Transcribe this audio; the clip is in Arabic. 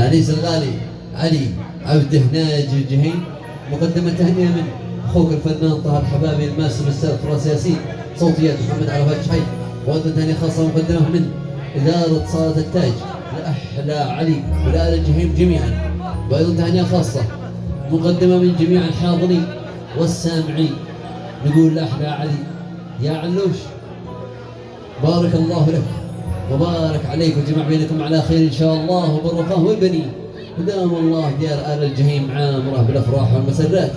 الأنيس الغالي علي عبده ناجي الجهين. مقدمة تهنئة من أخوك الفنان طه الحبابي الماسم الأستاذ فراس ياسين، صوتيات محمد عرفات شحي. وأيضا تهنئة خاصة مقدمة من إدارة صالة التاج لأحلى علي ولآل الجحيم جميعا. وأيضا تهنئة خاصة مقدمة من جميع الحاضرين والسامعين. نقول لأحلى علي يا علوش بارك الله لك وبارك عليك وجمع بينكم على خير إن شاء الله وبالرفاه والبنين، ودام الله ديار آل الجحيم عامرة بالأفراح والمسرات.